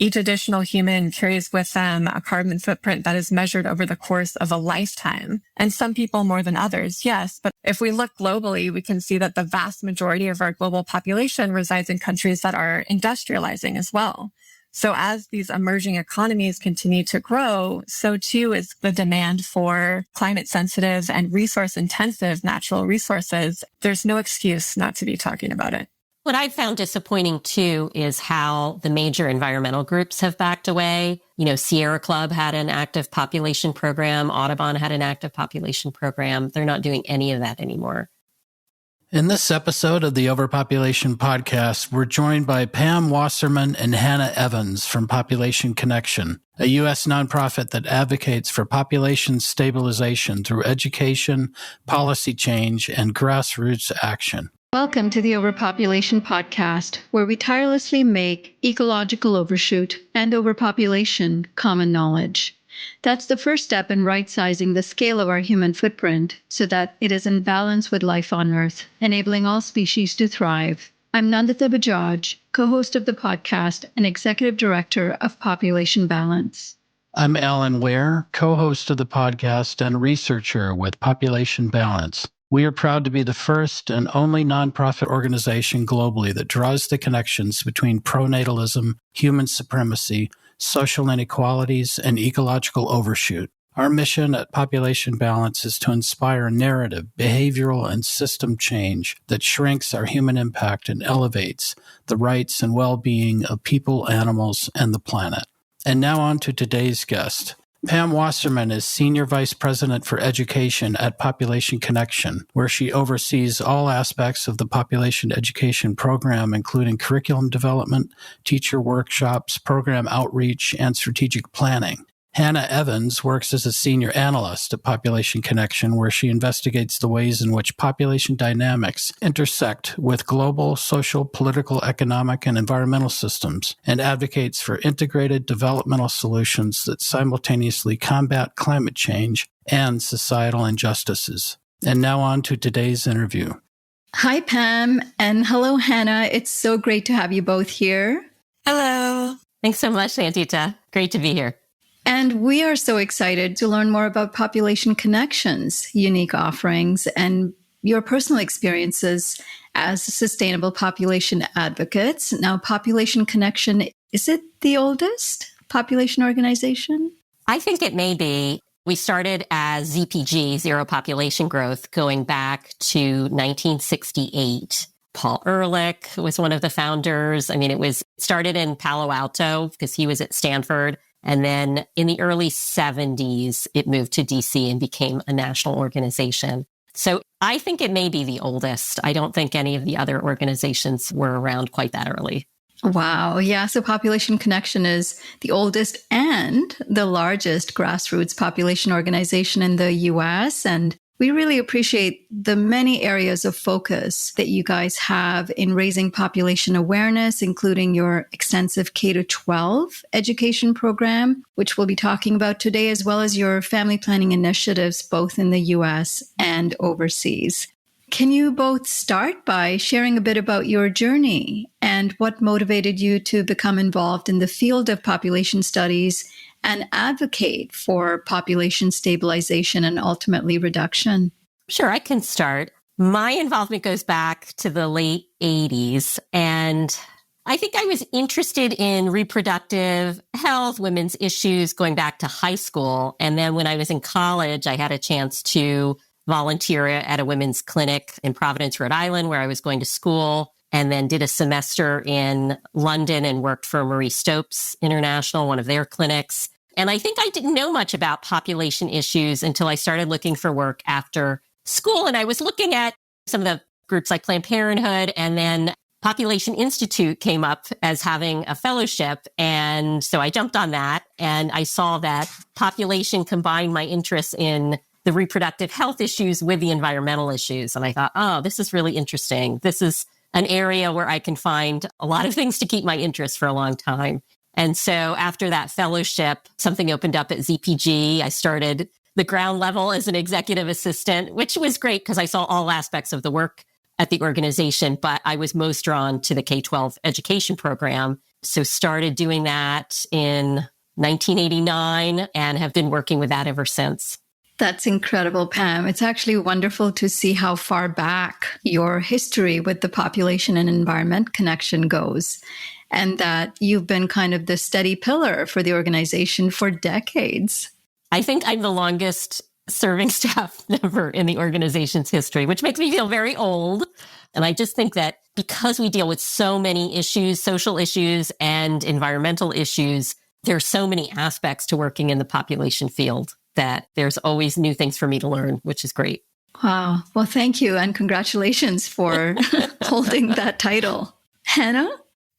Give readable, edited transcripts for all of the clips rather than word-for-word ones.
Each additional human carries with them a carbon footprint that is measured over the course of a lifetime. And some people more than others, yes. But if we look globally, we can see that the vast majority of our global population resides in countries that are industrializing as well. So as these emerging economies continue to grow, so too is the demand for climate sensitive and resource intensive natural resources. There's no excuse not to be talking about it. What I found disappointing too is how the major environmental groups have backed away. Sierra Club had an active population program. Audubon had an active population program. They're not doing any of that anymore. In this episode of the Overpopulation Podcast, we're joined by Pam Wasserman and Hannah Evans from Population Connection, a U.S. nonprofit that advocates for population stabilization through education, policy change, and grassroots action. Welcome to the Overpopulation Podcast, where we tirelessly make ecological overshoot and overpopulation common knowledge. That's the first step in right-sizing the scale of our human footprint so that it is in balance with life on Earth, enabling all species to thrive. I'm Nandita Bajaj, co-host of the podcast and executive director of Population Balance. I'm Alan Ware, co-host of the podcast and researcher with Population Balance. We are proud to be the first and only nonprofit organization globally that draws the connections between pronatalism, human supremacy, social inequalities, and ecological overshoot. Our mission at Population Balance is to inspire narrative, behavioral, and system change that shrinks our human impact and elevates the rights and well-being of people, animals, and the planet. And now on to today's guest. Pam Wasserman is Senior Vice President for Education at Population Connection, where she oversees all aspects of the population education program, including curriculum development, teacher workshops, program outreach, and strategic planning. Hannah Evans works as a senior analyst at Population Connection, where she investigates the ways in which population dynamics intersect with global, social, political, economic, and environmental systems, and advocates for integrated developmental solutions that simultaneously combat climate change and societal injustices. And now on to today's interview. Hi, Pam, and hello, Hannah. It's so great to have you both here. Hello. Thanks so much, Nandita. Great to be here. And we are so excited to learn more about Population Connection's unique offerings and your personal experiences as sustainable population advocates. Now, Population Connection, is it the oldest population organization? I think it may be. We started as ZPG, Zero Population Growth, going back to 1968. Paul Ehrlich was one of the founders. It started in Palo Alto because he was at Stanford. And then in the early 70s, it moved to DC and became a national organization. So I think it may be the oldest. I don't think any of the other organizations were around quite that early. Wow. Yeah. So Population Connection is the oldest and the largest grassroots population organization in the U.S. And we really appreciate the many areas of focus that you guys have in raising population awareness, including your extensive K-12 education program, which we'll be talking about today, as well as your family planning initiatives, both in the U.S. and overseas. Can you both start by sharing a bit about your journey and what motivated you to become involved in the field of population studies and advocate for population stabilization and ultimately reduction? Sure, I can start. My involvement goes back to the late 80s, and I think I was interested in reproductive health, women's issues going back to high school. And then when I was in college, I had a chance to volunteer at a women's clinic in Providence, Rhode Island, where I was going to school, and then did a semester in London and worked for Marie Stopes International, one of their clinics. And I think I didn't know much about population issues until I started looking for work after school. And I was looking at some of the groups like Planned Parenthood, and then Population Institute came up as having a fellowship. And so I jumped on that, and I saw that population combined my interests in the reproductive health issues with the environmental issues. And I thought, oh, this is really interesting. This is an area where I can find a lot of things to keep my interest for a long time. And so after that fellowship, something opened up at ZPG. I started the ground level as an executive assistant, which was great because I saw all aspects of the work at the organization, but I was most drawn to the K-12 education program. So started doing that in 1989 and have been working with that ever since. That's incredible, Pam. It's actually wonderful to see how far back your history with the population and environment connection goes, and that you've been kind of the steady pillar for the organization for decades. I think I'm the longest serving staff member in the organization's history, which makes me feel very old. And I just think that because we deal with so many issues, social issues and environmental issues, there are so many aspects to working in the population field that there's always new things for me to learn, which is great. Wow. Well, thank you. And congratulations for holding that title. Hannah?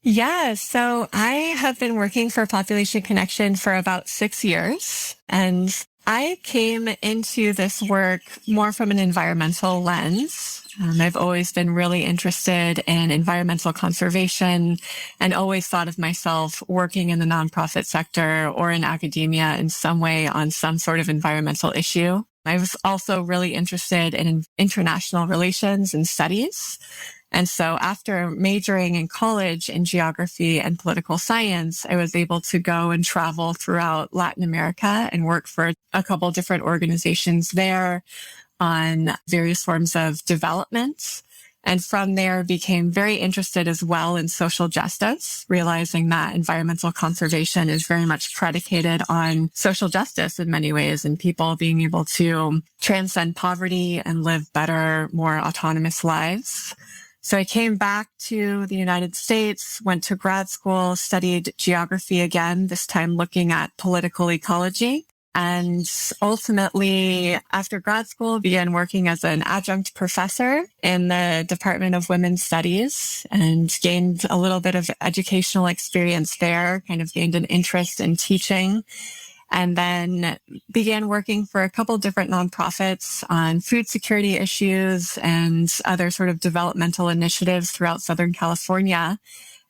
Yeah, so I have been working for Population Connection for about 6 years, and I came into this work more from an environmental lens. I've always been really interested in environmental conservation and always thought of myself working in the nonprofit sector or in academia in some way on some sort of environmental issue. I was also really interested in international relations and studies. And so after majoring in college in geography and political science, I was able to go and travel throughout Latin America and work for a couple different organizations there on various forms of development. And from there became very interested as well in social justice, realizing that environmental conservation is very much predicated on social justice in many ways and people being able to transcend poverty and live better, more autonomous lives. So I came back to the United States, went to grad school, studied geography again, this time looking at political ecology. And ultimately, after grad school, began working as an adjunct professor in the Department of Women's Studies and gained a little bit of educational experience there, kind of gained an interest in teaching. And then began working for a couple different nonprofits on food security issues and other sort of developmental initiatives throughout Southern California.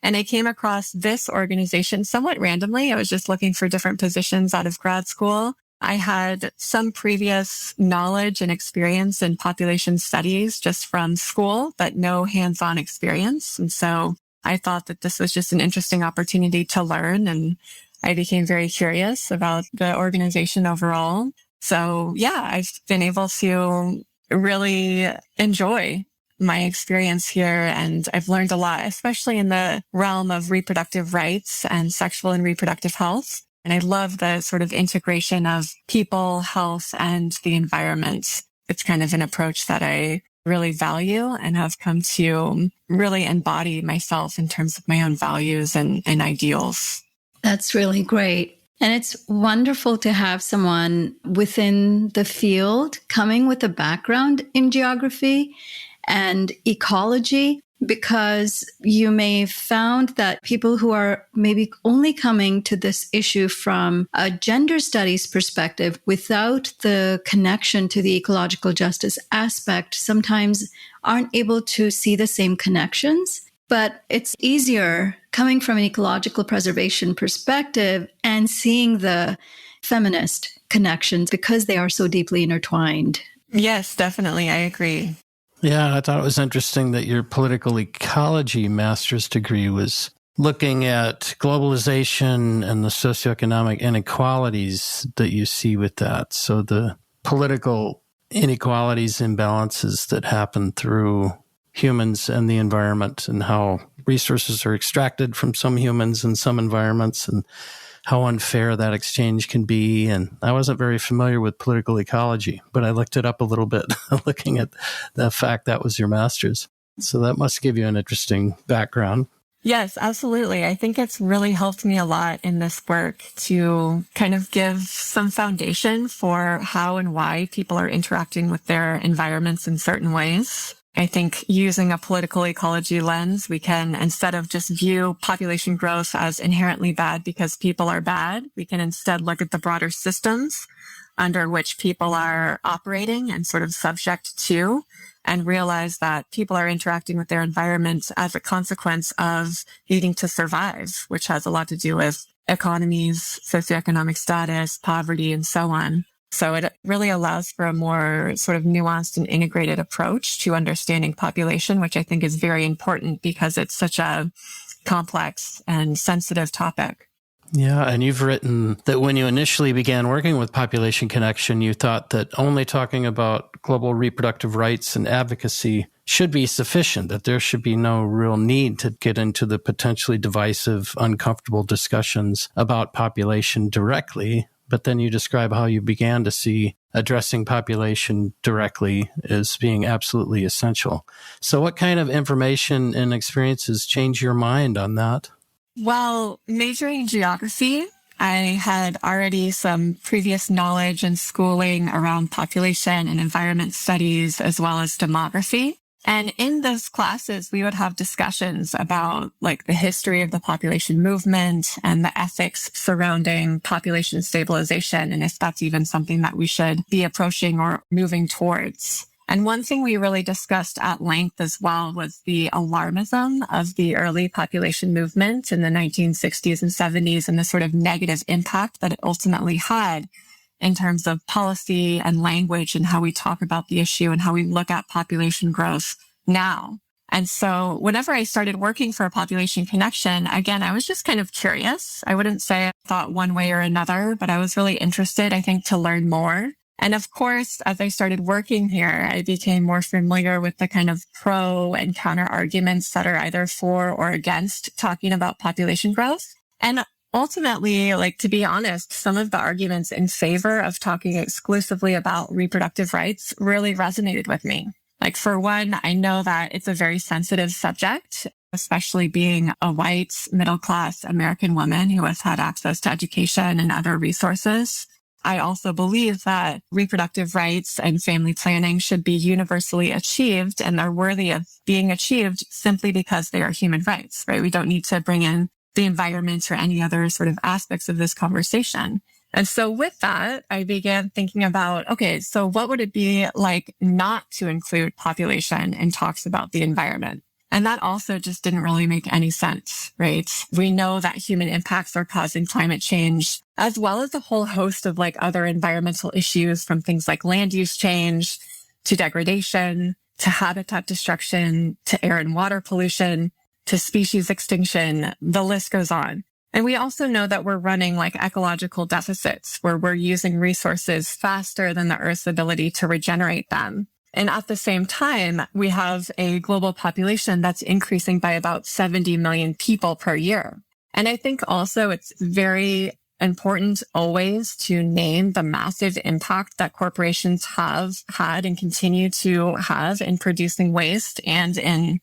And I came across this organization somewhat randomly. I was just looking for different positions out of grad school. I had some previous knowledge and experience in population studies just from school, but no hands-on experience. And so I thought that this was just an interesting opportunity to learn, and I became very curious about the organization overall. So yeah, I've been able to really enjoy my experience here, and I've learned a lot, especially in the realm of reproductive rights and sexual and reproductive health. And I love the sort of integration of people, health, and the environment. It's kind of an approach that I really value and have come to really embody myself in terms of my own values and ideals. That's really great. And it's wonderful to have someone within the field coming with a background in geography and ecology, because you may have found that people who are maybe only coming to this issue from a gender studies perspective without the connection to the ecological justice aspect sometimes aren't able to see the same connections. But it's easier coming from an ecological preservation perspective and seeing the feminist connections because they are so deeply intertwined. Yes, definitely. I agree. Yeah, I thought it was interesting that your political ecology master's degree was looking at globalization and the socioeconomic inequalities that you see with that. So the political inequalities, imbalances that happen through humans and the environment, and how resources are extracted from some humans and some environments, and how unfair that exchange can be. And I wasn't very familiar with political ecology, but I looked it up a little bit, looking at the fact that was your master's. So that must give you an interesting background. Yes, absolutely. I think it's really helped me a lot in this work to kind of give some foundation for how and why people are interacting with their environments in certain ways. I think using a political ecology lens, we can, instead of just view population growth as inherently bad because people are bad, we can instead look at the broader systems under which people are operating and sort of subject to, and realize that people are interacting with their environment as a consequence of needing to survive, which has a lot to do with economies, socioeconomic status, poverty, and so on. So it really allows for a more sort of nuanced and integrated approach to understanding population, which I think is very important because it's such a complex and sensitive topic. Yeah, and you've written that when you initially began working with Population Connection, you thought that only talking about global reproductive rights and advocacy should be sufficient, that there should be no real need to get into the potentially divisive, uncomfortable discussions about population directly. But then you describe how you began to see addressing population directly as being absolutely essential. So what kind of information and experiences changed your mind on that? Well, majoring in geography, I had already some previous knowledge and schooling around population and environment studies, as well as demography. And in those classes, we would have discussions about like the history of the population movement and the ethics surrounding population stabilization, and if that's even something that we should be approaching or moving towards. And one thing we really discussed at length as well was the alarmism of the early population movement in the 1960s and 70s and the sort of negative impact that it ultimately had in terms of policy and language and how we talk about the issue and how we look at population growth now. And so whenever I started working for Population Connection, again, I was just kind of curious. I wouldn't say I thought one way or another, but I was really interested, I think, to learn more. And of course, as I started working here, I became more familiar with the kind of pro and counter arguments that are either for or against talking about population growth. And ultimately, like, to be honest, some of the arguments in favor of talking exclusively about reproductive rights really resonated with me. Like, for one, I know that it's a very sensitive subject, especially being a white, middle-class American woman who has had access to education and other resources. I also believe that reproductive rights and family planning should be universally achieved, and they're worthy of being achieved simply because they are human rights, right? We don't need to bring in the environment or any other sort of aspects of this conversation. And so with that, I began thinking about, okay, so what would it be like not to include population in talks about the environment? And that also just didn't really make any sense, right? We know that human impacts are causing climate change, as well as a whole host of like other environmental issues, from things like land use change to degradation, to habitat destruction, to air and water pollution, to species extinction. The list goes on. And we also know that we're running like ecological deficits where we're using resources faster than the Earth's ability to regenerate them. And at the same time, we have a global population that's increasing by about 70 million people per year. And I think also it's very important always to name the massive impact that corporations have had and continue to have in producing waste and in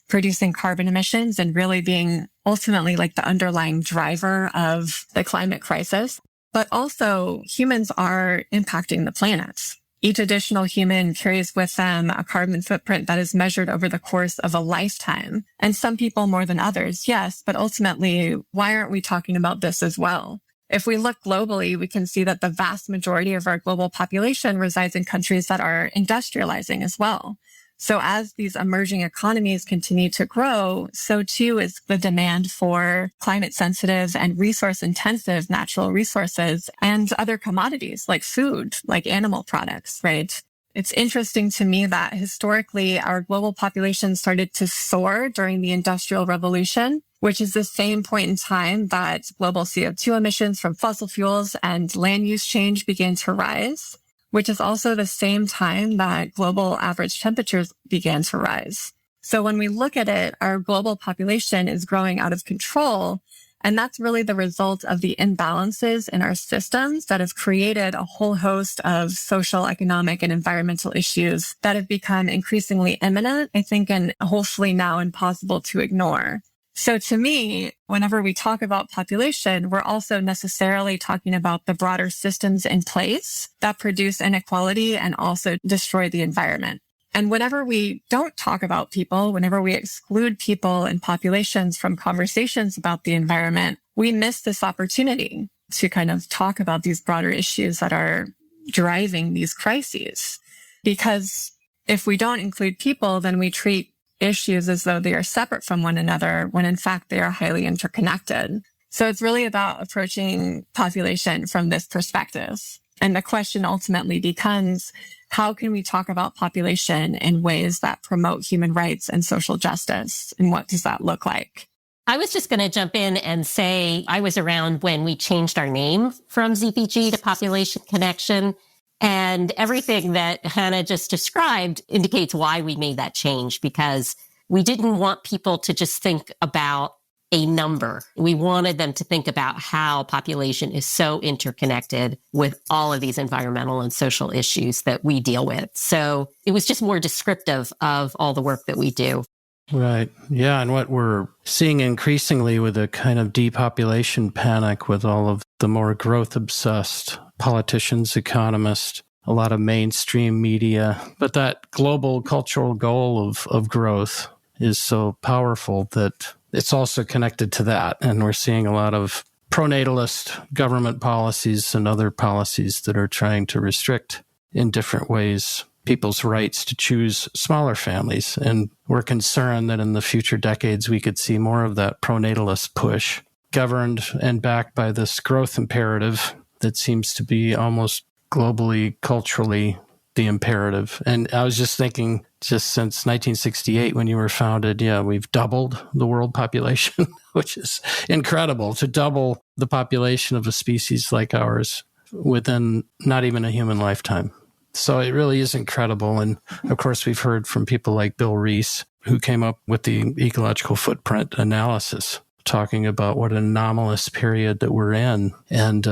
producing carbon emissions, and really being ultimately like the underlying driver of the climate crisis. But also humans are impacting the planet. Each additional human carries with them a carbon footprint that is measured over the course of a lifetime. And some people more than others, yes, but ultimately, why aren't we talking about this as well? If we look globally, we can see that the vast majority of our global population resides in countries that are industrializing as well. So as these emerging economies continue to grow, so too is the demand for climate sensitive and resource intensive natural resources and other commodities like food, like animal products, right? It's interesting to me that historically our global population started to soar during the Industrial Revolution, which is the same point in time that global CO2 emissions from fossil fuels and land use change began to rise, which is also the same time that global average temperatures began to rise. So when we look at it, our global population is growing out of control. And that's really the result of the imbalances in our systems that have created a whole host of social, economic, and environmental issues that have become increasingly imminent, I think, and hopefully now impossible to ignore. So to me, whenever we talk about population, we're also necessarily talking about the broader systems in place that produce inequality and also destroy the environment. And whenever we don't talk about people, whenever we exclude people and populations from conversations about the environment, we miss this opportunity to kind of talk about these broader issues that are driving these crises. Because if we don't include people, then we treat issues as though they are separate from one another, when in fact they are highly interconnected. So it's really about approaching population from this perspective. And the question ultimately becomes, how can we talk about population in ways that promote human rights and social justice? And what does that look like? I was just going to jump in and say I was around when we changed our name from ZPG to Population Connection. And everything that Hannah just described indicates why we made that change, because we didn't want people to just think about a number. We wanted them to think about how population is so interconnected with all of these environmental and social issues that we deal with. So it was just more descriptive of all the work that we do. Right. Yeah. And what we're seeing increasingly with a kind of depopulation panic with all of the more growth obsessed politicians, economists, a lot of mainstream media, but that global cultural goal of growth is so powerful that it's also connected to that. And we're seeing a lot of pronatalist government policies and other policies that are trying to restrict in different ways people's rights to choose smaller families. And we're concerned that in the future decades, we could see more of that pronatalist push governed and backed by this growth imperative that seems to be almost globally, culturally, the imperative. And I was just thinking, just since 1968, when you were founded, we've doubled the world population, which is incredible, to double the population of a species like ours within not even a human lifetime. So it really is incredible. And of course, we've heard from people like Bill Reese, who came up with the ecological footprint analysis, talking about what an anomalous period that we're in. And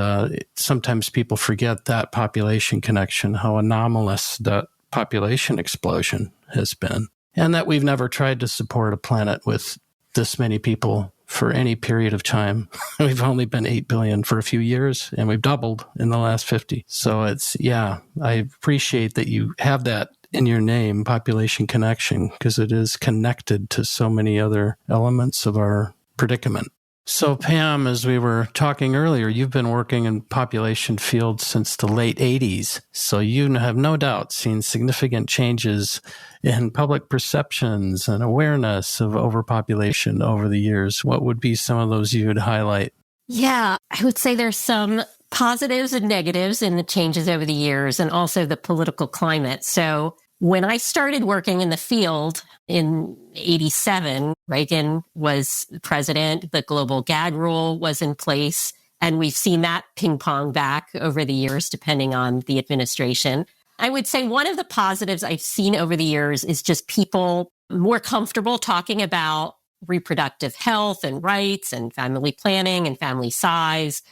sometimes people forget that population connection, how anomalous that population explosion has been, and that we've never tried to support a planet with this many people for any period of time. We've only been 8 billion for a few years, and we've doubled in the last 50. So I appreciate that you have that in your name, population connection, because it is connected to so many other elements of our predicament. So Pam, as we were talking earlier, you've been working in population fields since the late 80s. So you have no doubt seen significant changes in public perceptions and awareness of overpopulation over the years. What would be some of those you would highlight? Yeah, I would say there's some positives and negatives in the changes over the years, and also the political climate. So when I started working in the field in 87, Reagan was president, the global gag rule was in place, and we've seen that ping pong back over the years, depending on the administration. I would say one of the positives I've seen over the years is just people more comfortable talking about reproductive health and rights and family planning and family size.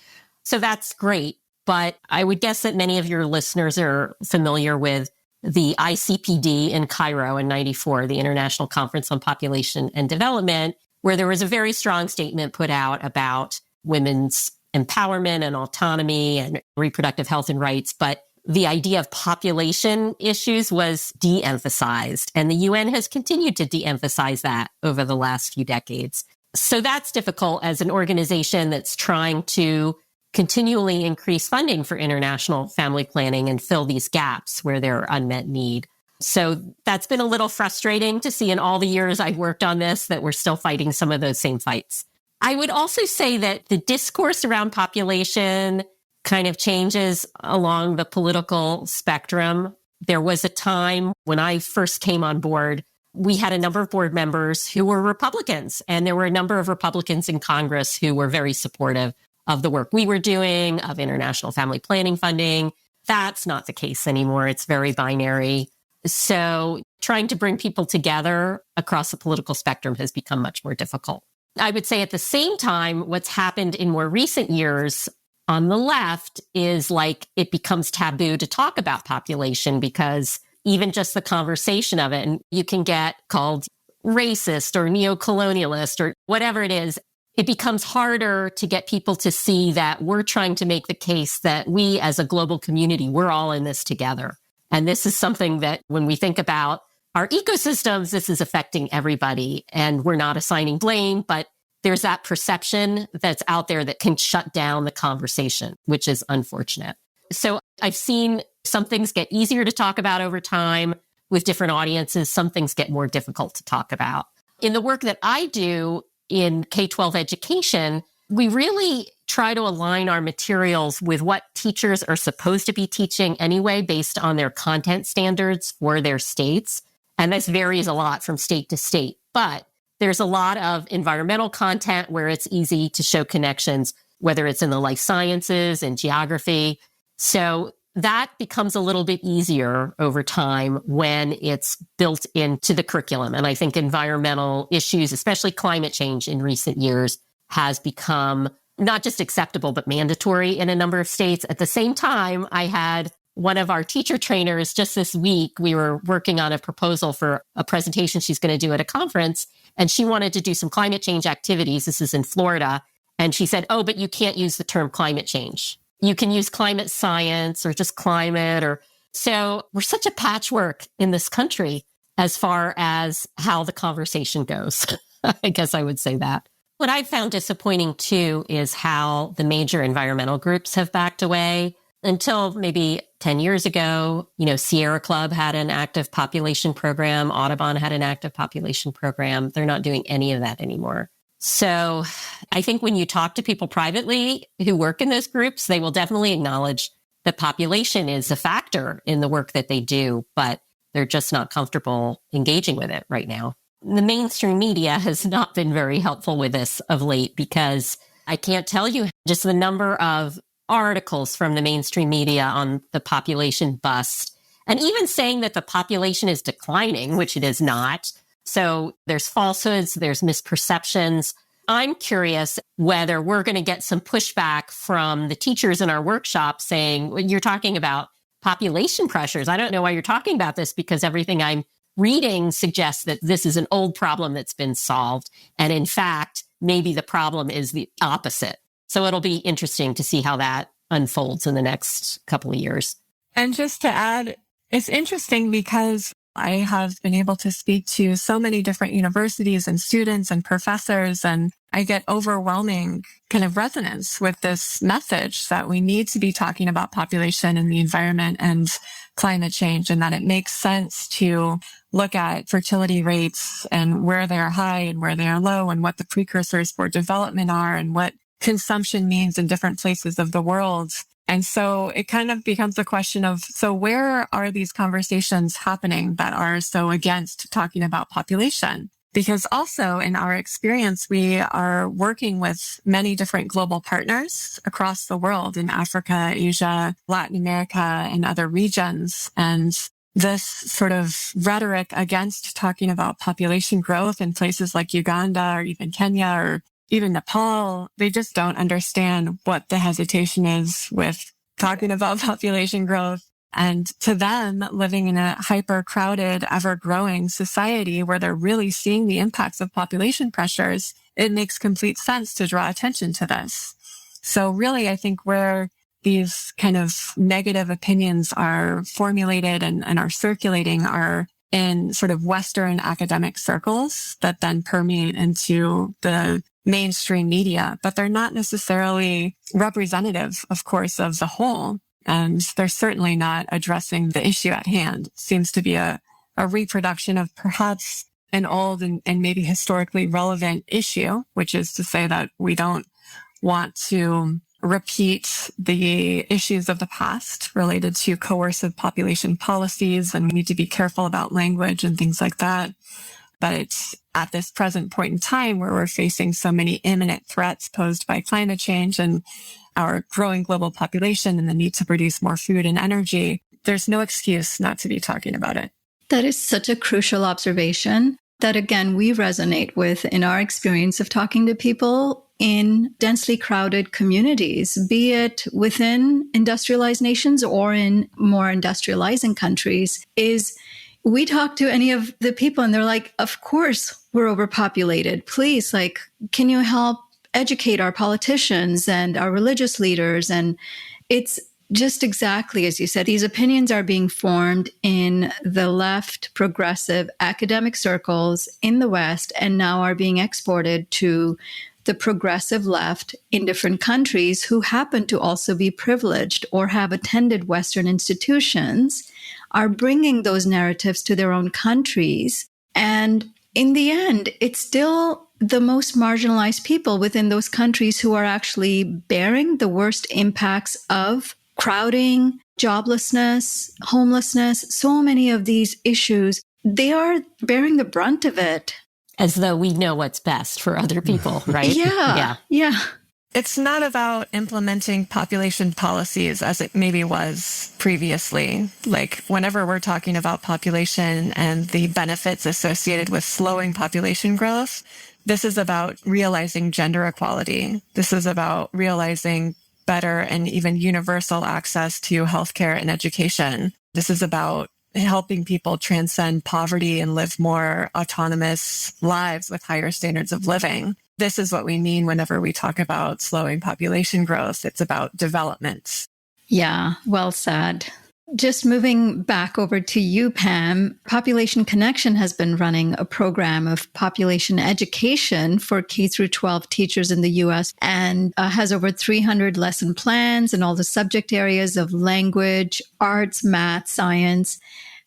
So that's great. But I would guess that many of your listeners are familiar with the ICPD in Cairo in 94, the International Conference on Population and Development, where there was a very strong statement put out about women's empowerment and autonomy and reproductive health and rights. But the idea of population issues was de-emphasized, and the UN has continued to de-emphasize that over the last few decades. So that's difficult as an organization that's trying to continually increase funding for international family planning and fill these gaps where there are unmet need. So that's been a little frustrating to see in all the years I've worked on this that we're still fighting some of those same fights. I would also say that the discourse around population kind of changes along the political spectrum. There was a time when I first came on board, we had a number of board members who were Republicans, and there were a number of Republicans in Congress who were very supportive of the work we were doing, of international family planning funding. That's not the case anymore. It's very binary. So trying to bring people together across the political spectrum has become much more difficult. I would say at the same time, what's happened in more recent years on the left is like it becomes taboo to talk about population, because even just the conversation of it, and you can get called racist or neocolonialist or whatever it is, it becomes harder to get people to see that we're trying to make the case that we as a global community, we're all in this together. And this is something that when we think about our ecosystems, this is affecting everybody, and we're not assigning blame, but there's that perception that's out there that can shut down the conversation, which is unfortunate. So I've seen some things get easier to talk about over time with different audiences. Some things get more difficult to talk about. In the work that I do in K-12 education, we really try to align our materials with what teachers are supposed to be teaching anyway, based on their content standards for their states. And this varies a lot from state to state. But there's a lot of environmental content where it's easy to show connections, whether it's in the life sciences and geography. So that becomes a little bit easier over time when it's built into the curriculum. And I think environmental issues, especially climate change in recent years, has become not just acceptable, but mandatory in a number of states. At the same time, I had one of our teacher trainers just this week, we were working on a proposal for a presentation she's going to do at a conference, and she wanted to do some climate change activities. This is in Florida. And she said, oh, but you can't use the term climate change. You can use climate science or just climate. Or so we're such a patchwork in this country as far as how the conversation goes. I guess I would say that. What I've found disappointing too is how the major environmental groups have backed away. Until maybe 10 years ago, Sierra Club had an active population program. Audubon had an active population program. They're not doing any of that anymore. So I think when you talk to people privately who work in those groups, they will definitely acknowledge that population is a factor in the work that they do, but they're just not comfortable engaging with it right now. The mainstream media has not been very helpful with this of late, because I can't tell you just the number of articles from the mainstream media on the population bust, and even saying that the population is declining, which it is not. So there's falsehoods, there's misperceptions. I'm curious whether we're going to get some pushback from the teachers in our workshop saying, well, you're talking about population pressures. I don't know why you're talking about this, because everything I'm reading suggests that this is an old problem that's been solved. And in fact, maybe the problem is the opposite. So it'll be interesting to see how that unfolds in the next couple of years. And just to add, it's interesting because I have been able to speak to so many different universities and students and professors, and I get overwhelming kind of resonance with this message that we need to be talking about population and the environment and climate change, and that it makes sense to look at fertility rates and where they are high and where they are low, and what the precursors for development are, and what consumption means in different places of the world. And so it kind of becomes a question of, so where are these conversations happening that are so against talking about population? Because also in our experience, we are working with many different global partners across the world in Africa, Asia, Latin America, and other regions. And this sort of rhetoric against talking about population growth in places like Uganda or even Kenya or even Nepal, they just don't understand what the hesitation is with talking about population growth. And to them, living in a hyper-crowded, ever-growing society where they're really seeing the impacts of population pressures, it makes complete sense to draw attention to this. So really, I think where these kind of negative opinions are formulated and are circulating are in sort of Western academic circles that then permeate into the mainstream media, but they're not necessarily representative, of course, of the whole. And they're certainly not addressing the issue at hand. It seems to be a reproduction of perhaps an old and maybe historically relevant issue, which is to say that we don't want to repeat the issues of the past related to coercive population policies, and we need to be careful about language and things like that. But it's at this present point in time where we're facing so many imminent threats posed by climate change and our growing global population and the need to produce more food and energy, there's no excuse not to be talking about it. That is such a crucial observation that, again, we resonate with in our experience of talking to people in densely crowded communities, be it within industrialized nations or in more industrializing countries, is we talk to any of the people and they're like, of course, we're overpopulated. Please, can you help educate our politicians and our religious leaders? And it's just exactly as you said, these opinions are being formed in the left progressive academic circles in the West and now are being exported to the progressive left in different countries who happen to also be privileged or have attended Western institutions, are bringing those narratives to their own countries. And in the end, it's still the most marginalized people within those countries who are actually bearing the worst impacts of crowding, joblessness, homelessness, so many of these issues. They are bearing the brunt of it. as though we know what's best for other people, right? Yeah. It's not about implementing population policies as it maybe was previously. Like whenever we're talking about population and the benefits associated with slowing population growth, this is about realizing gender equality. This is about realizing better and even universal access to healthcare and education. This is about helping people transcend poverty and live more autonomous lives with higher standards of living. This is what we mean whenever we talk about slowing population growth. It's about development. Yeah, well said. Just moving back over to you, Pam, Population Connection has been running a program of population education for K through 12 teachers in the U.S. and has over 300 lesson plans in all the subject areas of language, arts, math, science.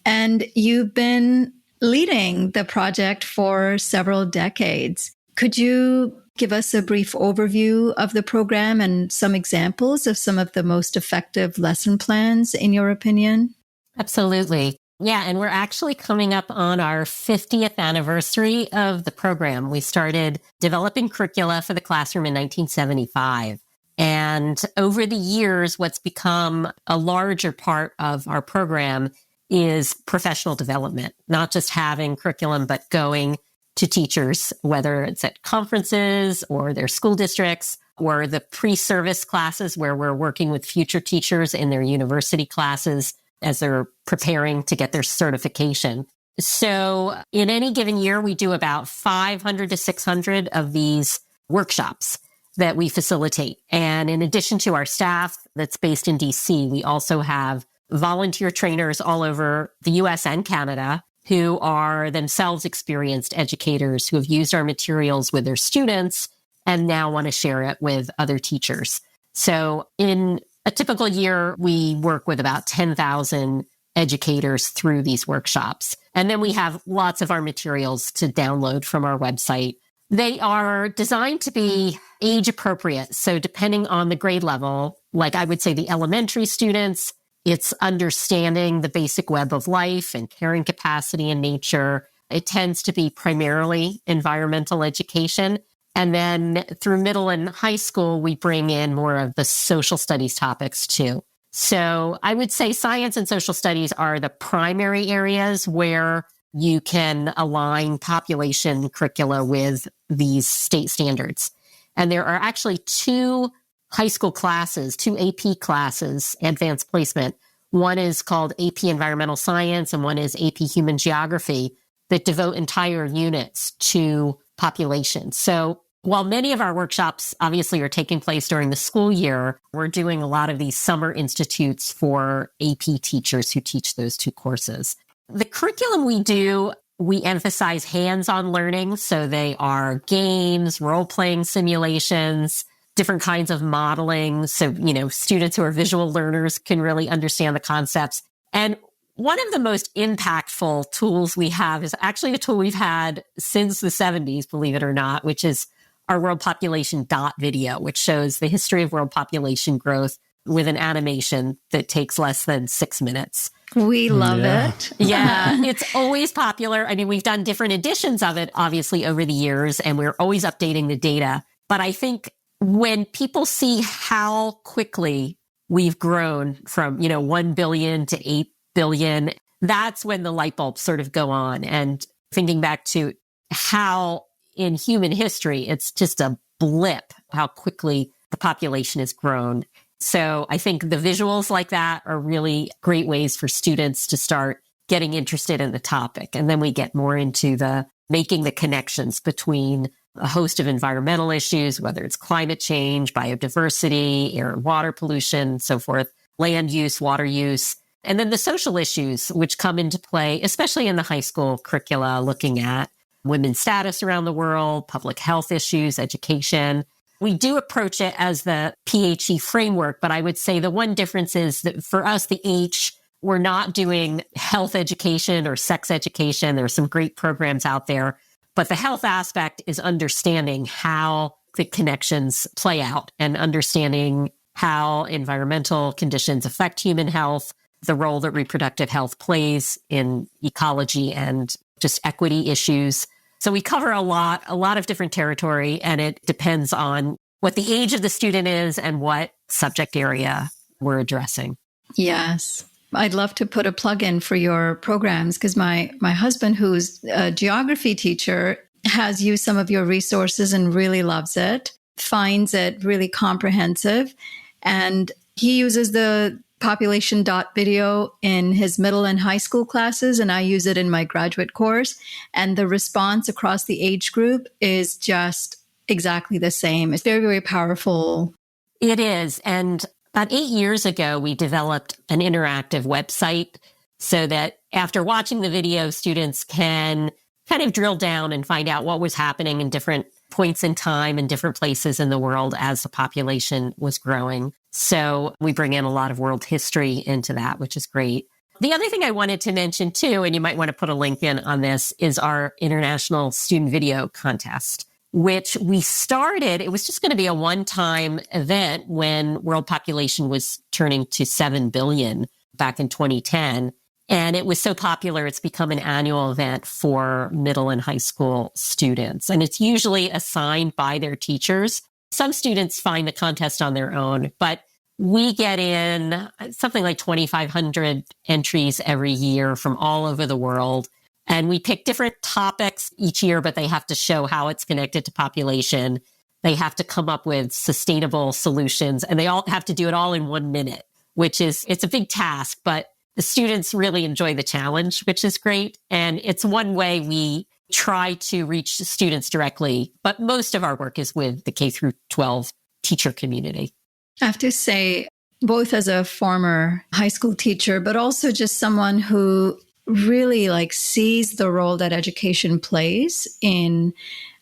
And you've been leading the project for several decades. Could you give us a brief overview of the program and some examples of some of the most effective lesson plans, in your opinion? Absolutely. Yeah, and we're actually coming up on our 50th anniversary of the program. We started developing curricula for the classroom in 1975. And over the years, what's become a larger part of our program is professional development, not just having curriculum, but going to teachers, whether it's at conferences or their school districts or the pre-service classes where we're working with future teachers in their university classes as they're preparing to get their certification. So in any given year, we do about 500 to 600 of these workshops that we facilitate. And in addition to our staff that's based in DC, we also have volunteer trainers all over the US and Canada who are themselves experienced educators who have used our materials with their students and now want to share it with other teachers. So in a typical year, we work with about 10,000 educators through these workshops. And then we have lots of our materials to download from our website. They are designed to be age appropriate. So depending on the grade level, like I would say the elementary students, it's understanding the basic web of life and caring capacity in nature. It tends to be primarily environmental education. And then through middle and high school, we bring in more of the social studies topics too. So I would say science and social studies are the primary areas where you can align population curricula with these state standards. And there are actually two high school classes, two AP classes, advanced placement. One is called AP Environmental Science and one is AP Human Geography that devote entire units to population. So while many of our workshops obviously are taking place during the school year, we're doing a lot of these summer institutes for AP teachers who teach those two courses. The curriculum we do, we emphasize hands-on learning. So they are games, role-playing simulations, different kinds of modeling. So, students who are visual learners can really understand the concepts. And one of the most impactful tools we have is actually a tool we've had since the 70s, believe it or not, which is our World Population Dot video, which shows the history of world population growth with an animation that takes less than 6 minutes. We love it. Yeah, it's always popular. I mean, we've done different editions of it, obviously, over the years, and we're always updating the data. But I think when people see how quickly we've grown from, 1 billion to 8 billion, that's when the light bulbs sort of go on. And thinking back to how in human history, it's just a blip, how quickly the population has grown. So I think the visuals like that are really great ways for students to start getting interested in the topic. And then we get more into the making the connections between a host of environmental issues, whether it's climate change, biodiversity, air and water pollution, so forth, land use, water use, and then the social issues which come into play, especially in the high school curricula, looking at women's status around the world, public health issues, education. We do approach it as the PHE framework, but I would say the one difference is that for us, the H, we're not doing health education or sex education. There are some great programs out there. But the health aspect is understanding how the connections play out and understanding how environmental conditions affect human health, the role that reproductive health plays in ecology and just equity issues. So we cover a lot of different territory, and it depends on what the age of the student is and what subject area we're addressing. Yes. I'd love to put a plug in for your programs because my husband, who's a geography teacher, has used some of your resources and really loves it, finds it really comprehensive. And he uses the population.video in his middle and high school classes, and I use it in my graduate course. And the response across the age group is just exactly the same. It's very, very powerful. It is. And about 8 years ago, we developed an interactive website so that after watching the video, students can kind of drill down and find out what was happening in different points in time and different places in the world as the population was growing. So we bring in a lot of world history into that, which is great. The other thing I wanted to mention too, and you might want to put a link in on this, is our International Student Video Contest, which we started. It was just going to be a one-time event when world population was turning to 7 billion back in 2010. And it was so popular, it's become an annual event for middle and high school students. And it's usually assigned by their teachers. Some students find the contest on their own, but we get in something like 2,500 entries every year from all over the world. And we pick different topics each year, but they have to show how it's connected to population. They have to come up with sustainable solutions, and they all have to do it all in 1 minute, it's a big task, but the students really enjoy the challenge, which is great. And it's one way we try to reach students directly, but most of our work is with the K through 12 teacher community. I have to say, both as a former high school teacher, but also just someone who really sees the role that education plays in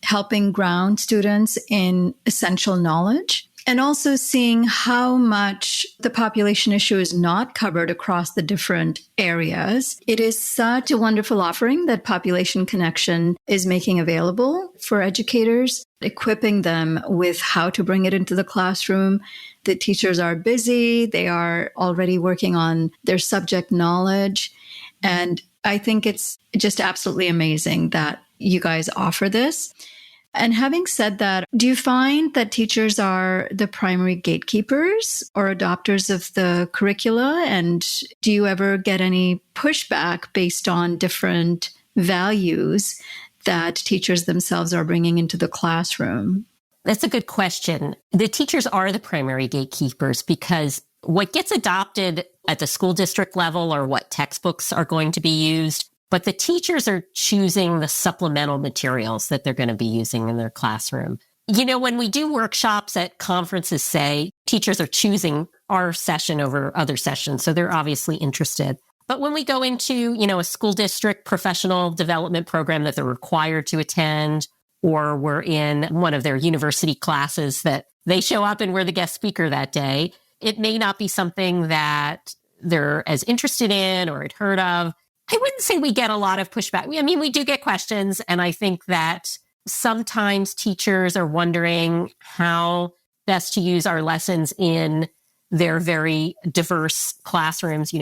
helping ground students in essential knowledge, and also seeing how much the population issue is not covered across the different areas. It is such a wonderful offering that Population Connection is making available for educators, equipping them with how to bring it into the classroom. The teachers are busy. They are already working on their subject knowledge. And I think it's just absolutely amazing that you guys offer this. And having said that, do you find that teachers are the primary gatekeepers or adopters of the curricula? And do you ever get any pushback based on different values that teachers themselves are bringing into the classroom? That's a good question. The teachers are the primary gatekeepers because what gets adopted at the school district level are what textbooks are going to be used. But the teachers are choosing the supplemental materials that they're going to be using in their classroom. When we do workshops at conferences, say, teachers are choosing our session over other sessions, so they're obviously interested. But when we go into, a school district professional development program that they're required to attend, or we're in one of their university classes that they show up and we're the guest speaker that day, it may not be something that they're as interested in or had heard of. I wouldn't say we get a lot of pushback. We do get questions, and I think that sometimes teachers are wondering how best to use our lessons in their very diverse classrooms,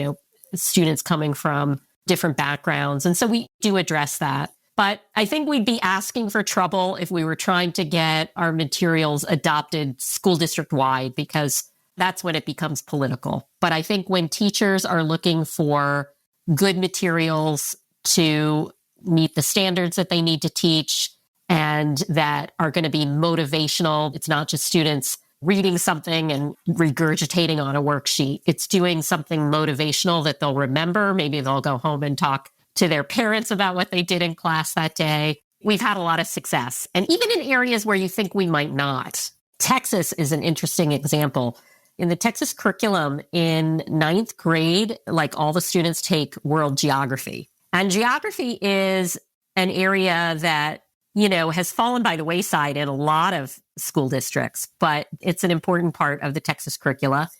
students coming from different backgrounds. And so we do address that. But I think we'd be asking for trouble if we were trying to get our materials adopted school district wide, because that's when it becomes political. But I think when teachers are looking for good materials to meet the standards that they need to teach and that are going to be motivational. It's not just students reading something and regurgitating on a worksheet. It's doing something motivational that they'll remember. Maybe they'll go home and talk to their parents about what they did in class that day. We've had a lot of success. And even in areas where you think we might not. Texas is an interesting example. In the Texas curriculum in 9th grade, all the students take world geography. And geography is an area that, has fallen by the wayside in a lot of school districts, but it's an important part of the Texas curricula.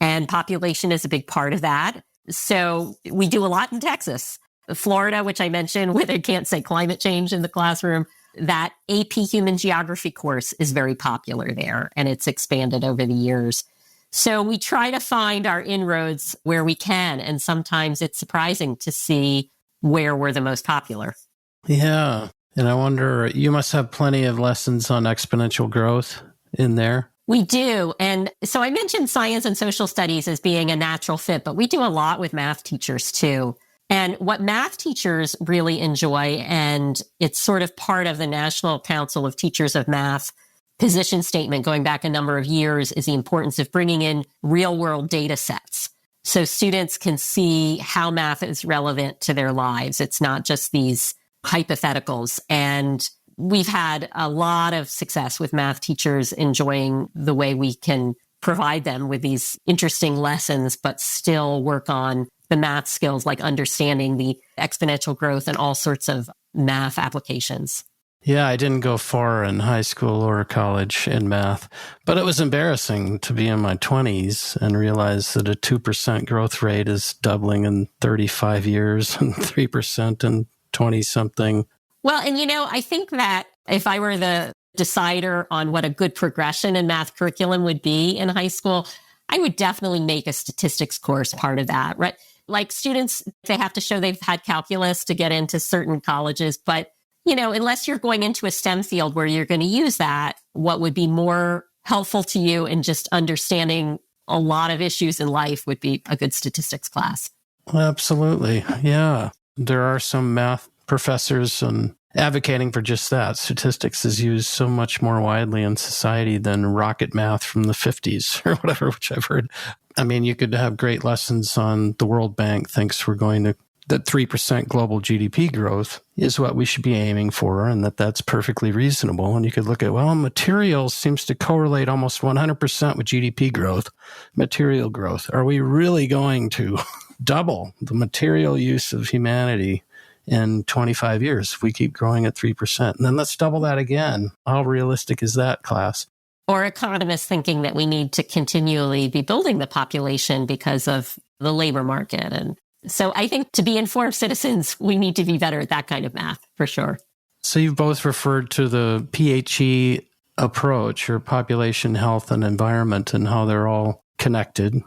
And population is a big part of that. So we do a lot in Texas. Florida, which I mentioned, where they can't say climate change in the classroom, that AP Human Geography course is very popular there, and it's expanded over the years. So we try to find our inroads where we can, and sometimes it's surprising to see where we're the most popular. Yeah. And I wonder, you must have plenty of lessons on exponential growth in there. We do. And so I mentioned science and social studies as being a natural fit, but we do a lot with math teachers too. And what math teachers really enjoy, and it's sort of part of the National Council of Teachers of Math position statement going back a number of years, is the importance of bringing in real world data sets. So students can see how math is relevant to their lives. It's not just these hypotheticals. And we've had a lot of success with math teachers enjoying the way we can provide them with these interesting lessons, but still work on the math skills, like understanding the exponential growth and all sorts of math applications. Yeah, I didn't go far in high school or college in math, but it was embarrassing to be in my 20s and realize that a 2% growth rate is doubling in 35 years and 3% in 20-something. Well, and I think that if I were the decider on what a good progression in math curriculum would be in high school, I would definitely make a statistics course part of that, right? Like students, they have to show they've had calculus to get into certain colleges, but unless you're going into a STEM field where you're going to use that, what would be more helpful to you in just understanding a lot of issues in life would be a good statistics class. Absolutely. Yeah. There are some math professors advocating for just that. Statistics is used so much more widely in society than rocket math from the 50s or whatever, which I've heard. I mean, you could have great lessons on the World Bank thinks that 3% global GDP growth is what we should be aiming for, and that's perfectly reasonable. And you could look at, materials seems to correlate almost 100% with GDP growth, material growth. Are we really going to double the material use of humanity in 25 years if we keep growing at 3%? And then let's double that again. How realistic is that, class? Or economists thinking that we need to continually be building the population because of the labor market. And so I think to be informed citizens, we need to be better at that kind of math, for sure. So you've both referred to the PHE approach, or population health and environment, and how they're all connected.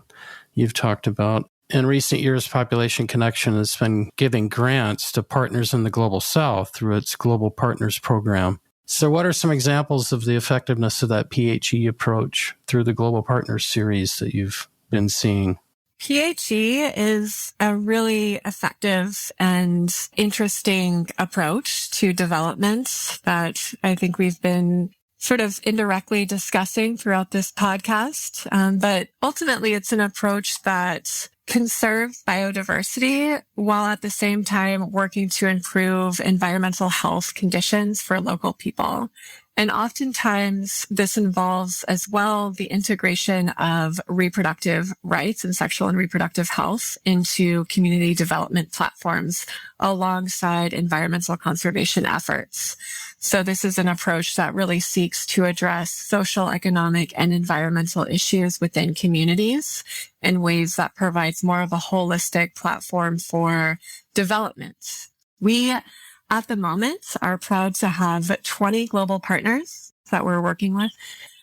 You've talked about, in recent years, Population Connection has been giving grants to partners in the Global South through its Global Partners program. So what are some examples of the effectiveness of that PHE approach through the Global Partners series that you've been seeing? PHE is a really effective and interesting approach to development that I think we've been sort of indirectly discussing throughout this podcast. But ultimately, it's an approach that conserves biodiversity while at the same time working to improve environmental health conditions for local people. And oftentimes this involves as well the integration of reproductive rights and sexual and reproductive health into community development platforms alongside environmental conservation efforts. So this is an approach that really seeks to address social, economic, and environmental issues within communities in ways that provides more of a holistic platform for development. We at the moment are proud to have 20 global partners that we're working with,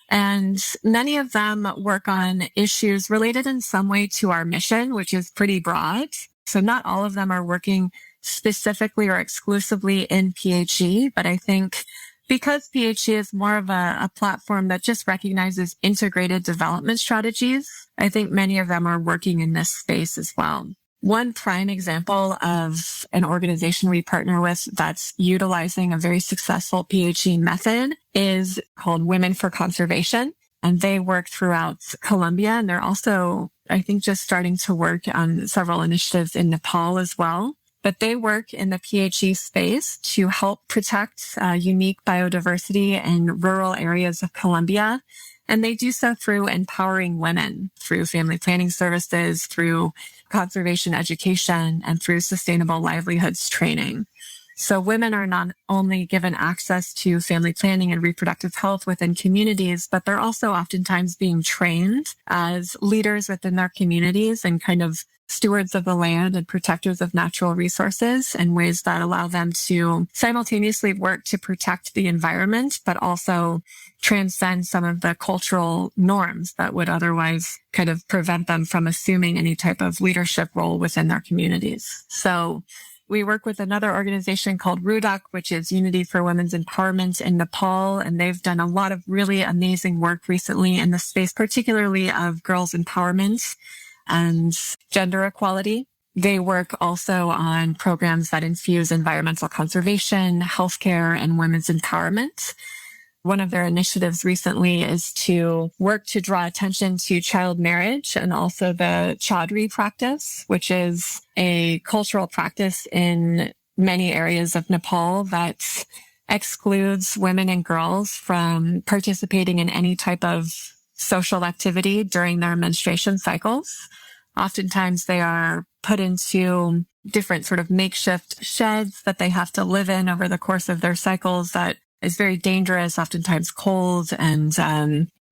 and many of them work on issues related in some way to our mission, which is pretty broad. So not all of them are working specifically or exclusively in PHE, but I think because PHE is more of a platform that just recognizes integrated development strategies, I think many of them are working in this space as well. One prime example of an organization we partner with that's utilizing a very successful PHE method is called Women for Conservation. And they work throughout Colombia. And they're also, I think, just starting to work on several initiatives in Nepal as well. But they work in the PHE space to help protect unique biodiversity in rural areas of Colombia. And they do so through empowering women, through family planning services, through conservation education, and through sustainable livelihoods training. So women are not only given access to family planning and reproductive health within communities, but they're also oftentimes being trained as leaders within their communities and kind of stewards of the land and protectors of natural resources in ways that allow them to simultaneously work to protect the environment, but also transcend some of the cultural norms that would otherwise kind of prevent them from assuming any type of leadership role within their communities. So We work with another organization called RUDAC, which is Unity for Women's Empowerment in Nepal. And they've done a lot of really amazing work recently in the space, particularly of girls' empowerment and gender equality. They work also on programs that infuse environmental conservation, healthcare, and women's empowerment. One of their initiatives recently is to work to draw attention to child marriage and also the chaudhry practice, which is a cultural practice in many areas of Nepal that excludes women and girls from participating in any type of social activity during their menstruation cycles. Oftentimes they are put into different sort of makeshift sheds that they have to live in over the course of their cycles that is very dangerous, oftentimes cold, and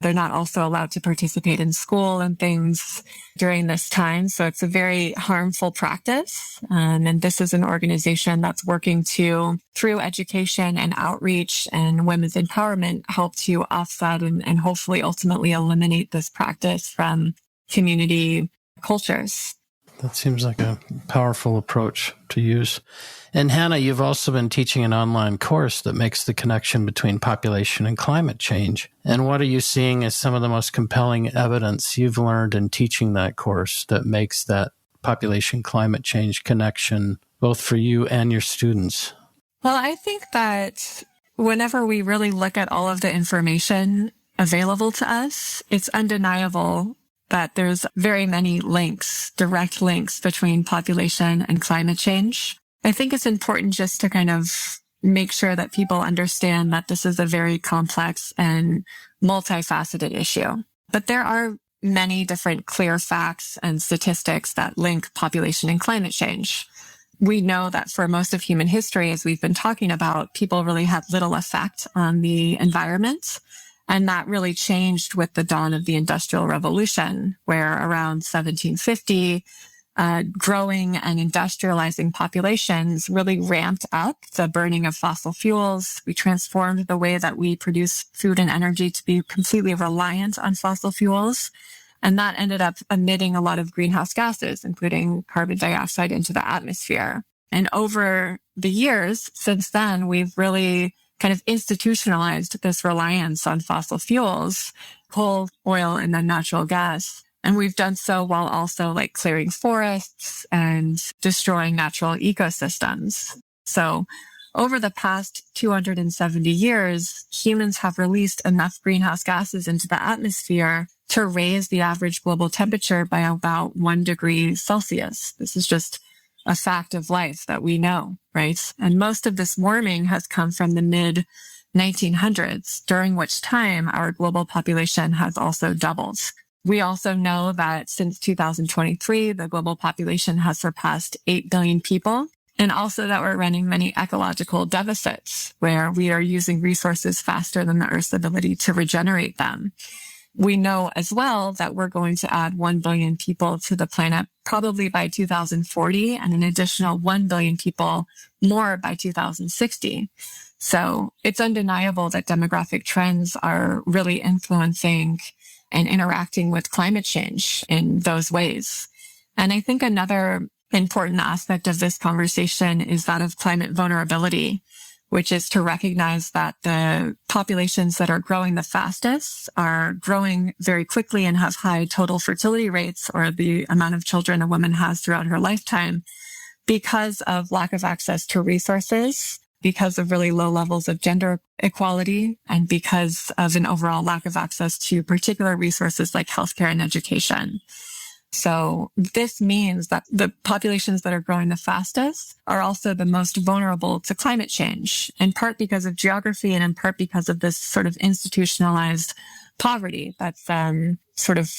they're not also allowed to participate in school and things during this time. So it's a very harmful practice. And this is an organization that's working to, through education and outreach and women's empowerment, help to offset and hopefully ultimately eliminate this practice from community cultures. That seems like a powerful approach to use. And Hannah, you've also been teaching an online course that makes the connection between population and climate change. And what are you seeing as some of the most compelling evidence you've learned in teaching that course that makes that population climate change connection both for you and your students? Well, I think that whenever we really look at all of the information available to us, it's undeniable that there's very many links, direct links between population and climate change. I think it's important just to kind of make sure that people understand that this is a very complex and multifaceted issue. But there are many different clear facts and statistics that link population and climate change. We know that for most of human history, as we've been talking about, people really had little effect on the environment. And that really changed with the dawn of the Industrial Revolution, where around 1750, growing and industrializing populations really ramped up the burning of fossil fuels. We transformed the way that we produce food and energy to be completely reliant on fossil fuels. And that ended up emitting a lot of greenhouse gases, including carbon dioxide, into the atmosphere. And over the years since then, we've really kind of institutionalized this reliance on fossil fuels, coal, oil, and then natural gas. And we've done so while also like clearing forests and destroying natural ecosystems. So over the past 270 years, humans have released enough greenhouse gases into the atmosphere to raise the average global temperature by about 1 degree Celsius. This is just a fact of life that we know, right? And most of this warming has come from the mid 1900s, during which time our global population has also doubled. We also know that since 2023, the global population has surpassed 8 billion people, and also that we're running many ecological deficits where we are using resources faster than the Earth's ability to regenerate them. We know as well that we're going to add 1 billion people to the planet probably by 2040 and an additional 1 billion people more by 2060. So it's undeniable that demographic trends are really influencing and interacting with climate change in those ways. And I think another important aspect of this conversation is that of climate vulnerability, which is to recognize that the populations that are growing the fastest are growing very quickly and have high total fertility rates, or the amount of children a woman has throughout her lifetime, because of lack of access to resources, because of really low levels of gender equality, and because of an overall lack of access to particular resources like healthcare and education. So this means that the populations that are growing the fastest are also the most vulnerable to climate change, in part because of geography and in part because of this sort of institutionalized poverty that's sort of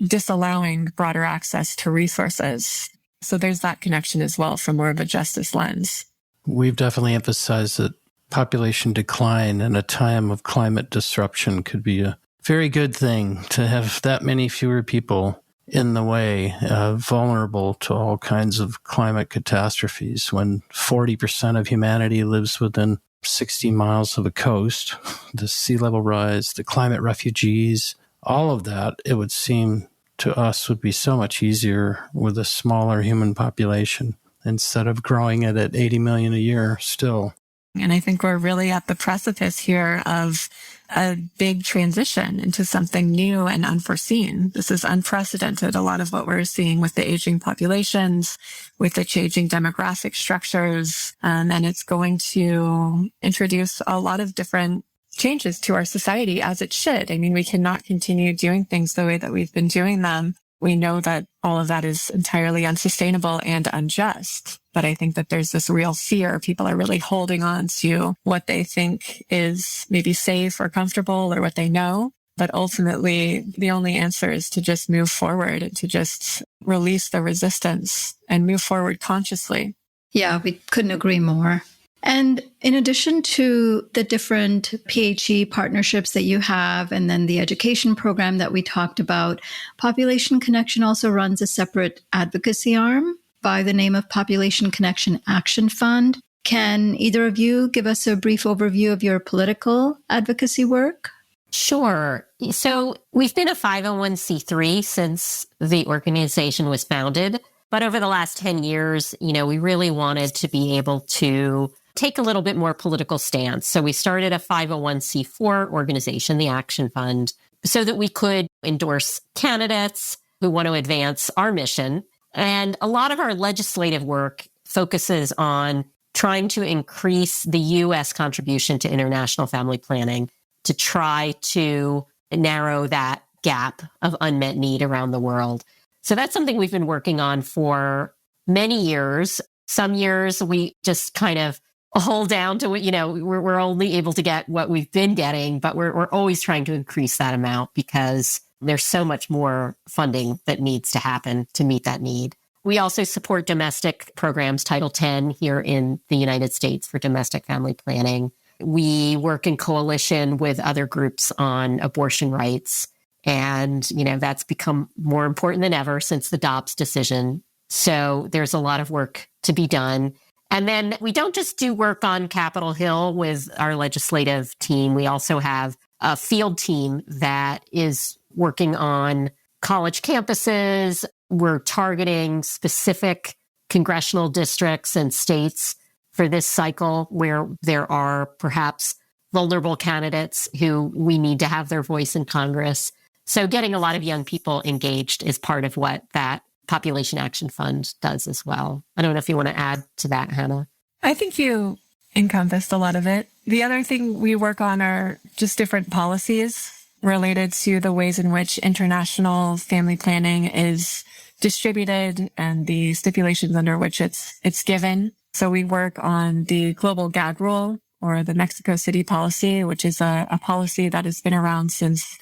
disallowing broader access to resources. So there's that connection as well from more of a justice lens. We've definitely emphasized that population decline in a time of climate disruption could be a very good thing, to have that many fewer people in the way, vulnerable to all kinds of climate catastrophes. When 40% of humanity lives within 60 miles of a coast, the sea level rise, the climate refugees, all of that, it would seem to us, would be so much easier with a smaller human population. instead of growing it at 80 million a year still. And I think we're really at the precipice here of a big transition into something new and unforeseen. This is unprecedented. A lot of what we're seeing with the aging populations, with the changing demographic structures, and it's going to introduce a lot of different changes to our society, as it should. I mean, we cannot continue doing things the way that we've been doing them. We know that all of that is entirely unsustainable and unjust. But I think that there's this real fear. People are really holding on to what they think is maybe safe or comfortable or what they know. But ultimately, the only answer is to just move forward and to just release the resistance and move forward consciously. Yeah, we couldn't agree more. And in addition to the different PHE partnerships that you have, and then the education program that we talked about, Population Connection also runs a separate advocacy arm by the name of Population Connection Action Fund. Can either of you give us a brief overview of your political advocacy work? Sure. So we've been a 501c3 since the organization was founded. But over the last 10 years, we really wanted to be able to take a little bit more political stance. So we started a 501c4 organization, the Action Fund, so that we could endorse candidates who want to advance our mission. And a lot of our legislative work focuses on trying to increase the U.S. contribution to international family planning to try to narrow that gap of unmet need around the world. So that's something we've been working on for many years. Some years we just kind of hold down to what, we're only able to get what we've been getting, but we're always trying to increase that amount because there's so much more funding that needs to happen to meet that need. We also support domestic programs, Title X here in the United States for domestic family planning. We work in coalition with other groups on abortion rights. And, that's become more important than ever since the Dobbs decision. So there's a lot of work to be done. And then we don't just do work on Capitol Hill with our legislative team. We also have a field team that is working on college campuses. We're targeting specific congressional districts and states for this cycle where there are perhaps vulnerable candidates who we need to have their voice in Congress. So getting a lot of young people engaged is part of what that Population Action Fund does as well. I don't know if you want to add to that, Hannah. I think you encompassed a lot of it. The other thing we work on are just different policies related to the ways in which international family planning is distributed and the stipulations under which it's given. So we work on the global gag rule or the Mexico City policy, which is a policy that has been around since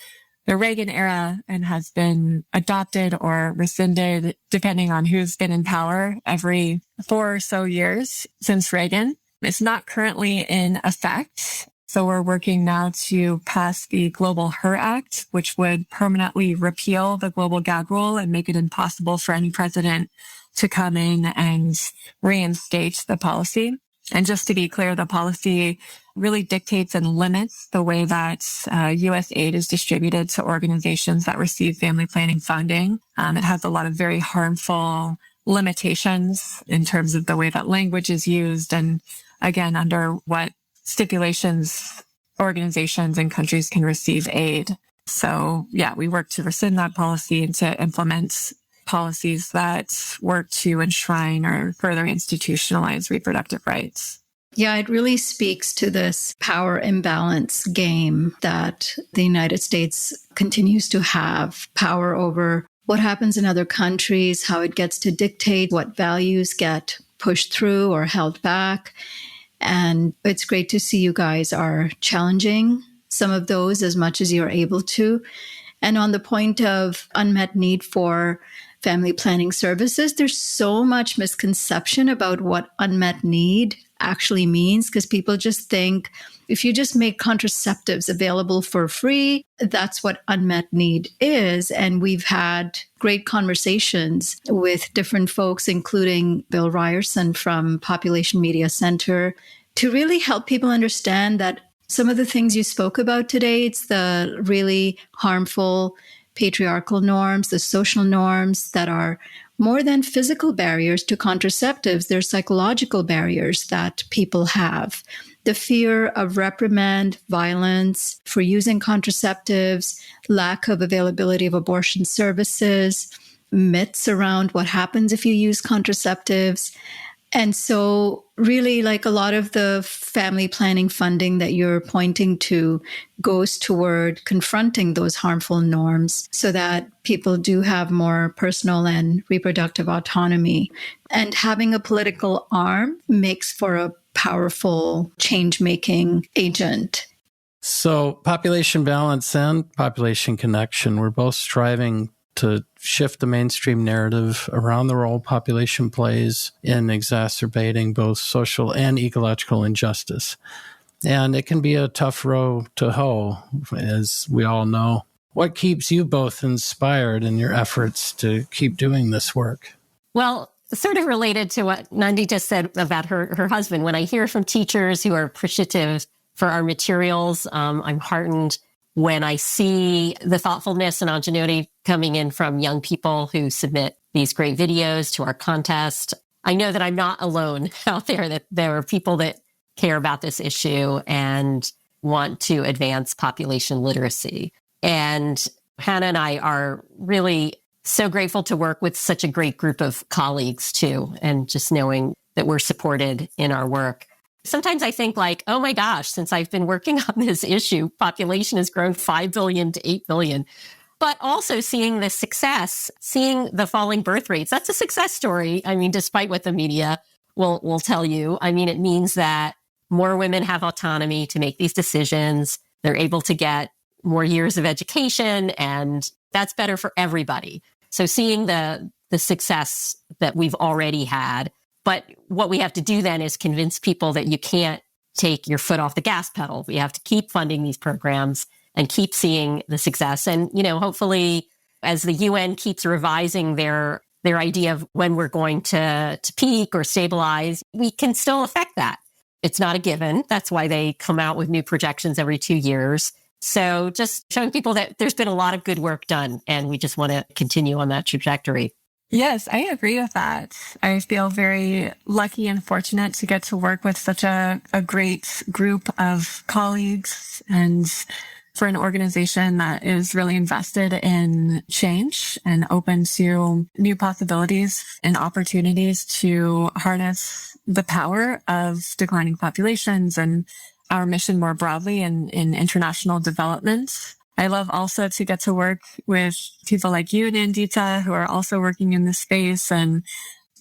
the Reagan era and has been adopted or rescinded depending on who's been in power every 4 or so years since Reagan. It's not currently in effect. So we're working now to pass the Global HER Act, which would permanently repeal the global gag rule and make it impossible for any president to come in and reinstate the policy. And just to be clear, the policy really dictates and limits the way that U.S. aid is distributed to organizations that receive family planning funding. It has a lot of very harmful limitations in terms of the way that language is used and, again, under what stipulations organizations and countries can receive aid. So, yeah, we work to rescind that policy and to implement policies that work to enshrine or further institutionalize reproductive rights. Yeah, it really speaks to this power imbalance game that the United States continues to have power over what happens in other countries, how it gets to dictate what values get pushed through or held back. And it's great to see you guys are challenging some of those as much as you're able to. And on the point of unmet need for family planning services, there's so much misconception about what unmet need actually means, because people just think if you just make contraceptives available for free, that's what unmet need is. And we've had great conversations with different folks, including Bill Ryerson from Population Media Center, to really help people understand that some of the things you spoke about today, it's the really harmful patriarchal norms, the social norms that are more than physical barriers to contraceptives. They're psychological barriers that people have. The fear of reprimand, violence for using contraceptives, lack of availability of abortion services, myths around what happens if you use contraceptives. And so really, like, a lot of the family planning funding that you're pointing to goes toward confronting those harmful norms so that people do have more personal and reproductive autonomy. And having a political arm makes for a powerful change-making agent. So population balance and population connection, we're both striving to shift the mainstream narrative around the role population plays in exacerbating both social and ecological injustice. And it can be a tough row to hoe, as we all know. What keeps you both inspired in your efforts to keep doing this work? Well, sort of related to what Nandi just said about her husband, when I hear from teachers who are appreciative for our materials, I'm heartened when I see the thoughtfulness and ingenuity coming in from young people who submit these great videos to our contest. I know that I'm not alone out there, that there are people that care about this issue and want to advance population literacy. And Hannah and I are really so grateful to work with such a great group of colleagues too, and just knowing that we're supported in our work. Sometimes I think like, oh my gosh, since I've been working on this issue, population has grown 5 billion to 8 billion. But also seeing the success, seeing the falling birth rates, that's a success story. I mean, despite what the media will tell you, I mean, it means that more women have autonomy to make these decisions. They're able to get more years of education, and that's better for everybody. So seeing the success that we've already had. But what we have to do then is convince people that you can't take your foot off the gas pedal. We have to keep funding these programs and keep seeing the success. And, you know, hopefully as the UN keeps revising their idea of when we're going to peak or stabilize, we can still affect that. It's not a given. That's why they come out with new projections every 2 years. So just showing people that there's been a lot of good work done, and we just want to continue on that trajectory. Yes, I agree with that. I feel very lucky and fortunate to get to work with such a great group of colleagues, and for an organization that is really invested in change and open to new possibilities and opportunities to harness the power of declining populations and our mission more broadly in international development. I love also to get to work with people like you, Nandita, who are also working in this space, and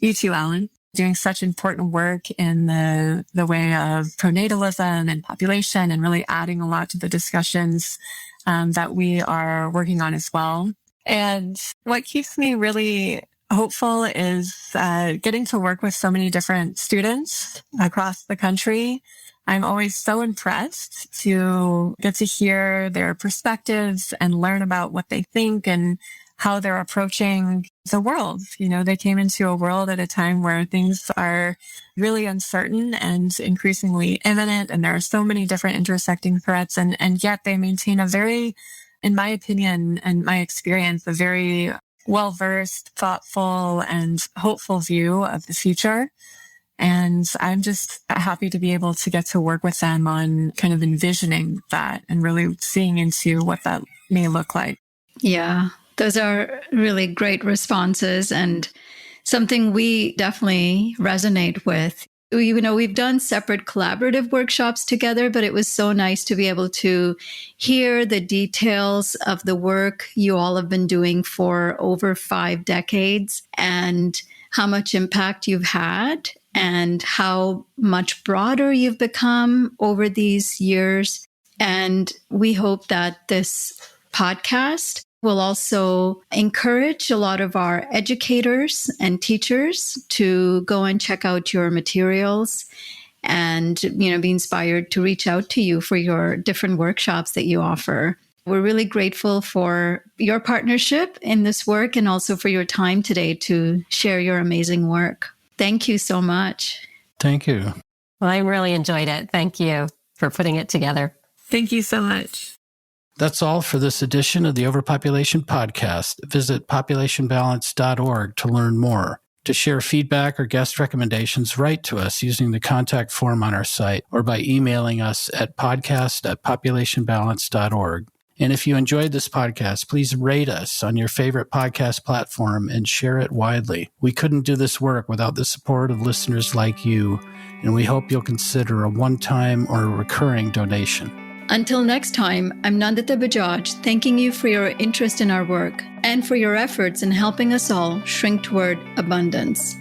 you too, Alan, doing such important work in the way of pronatalism and population, and really adding a lot to the discussions that we are working on as well. And what keeps me really hopeful is getting to work with so many different students across the country. I'm always so impressed to get to hear their perspectives and learn about what they think and how they're approaching the world. You know, they came into a world at a time where things are really uncertain and increasingly imminent, and there are so many different intersecting threats, and yet they maintain a very, in my opinion and my experience, a very well-versed, thoughtful, and hopeful view of the future. And I'm just happy to be able to get to work with them on kind of envisioning that and really seeing into what that may look like. Yeah, those are really great responses and something we definitely resonate with. You know, we've done separate collaborative workshops together, but it was so nice to be able to hear the details of the work you all have been doing for over 5 decades and how much impact you've had and how much broader you've become over these years. And we hope that this podcast will also encourage a lot of our educators and teachers to go and check out your materials and, you know, be inspired to reach out to you for your different workshops that you offer. We're really grateful for your partnership in this work and also for your time today to share your amazing work. Thank you so much. Thank you. Well, I really enjoyed it. Thank you for putting it together. Thank you so much. That's all for this edition of the Overpopulation Podcast. Visit populationbalance.org to learn more. To share feedback or guest recommendations, write to us using the contact form on our site or by emailing us at podcast@populationbalance.org. And if you enjoyed this podcast, please rate us on your favorite podcast platform and share it widely. We couldn't do this work without the support of listeners like you, and we hope you'll consider a one-time or a recurring donation. Until next time, I'm Nandita Bajaj, thanking you for your interest in our work and for your efforts in helping us all shrink toward abundance.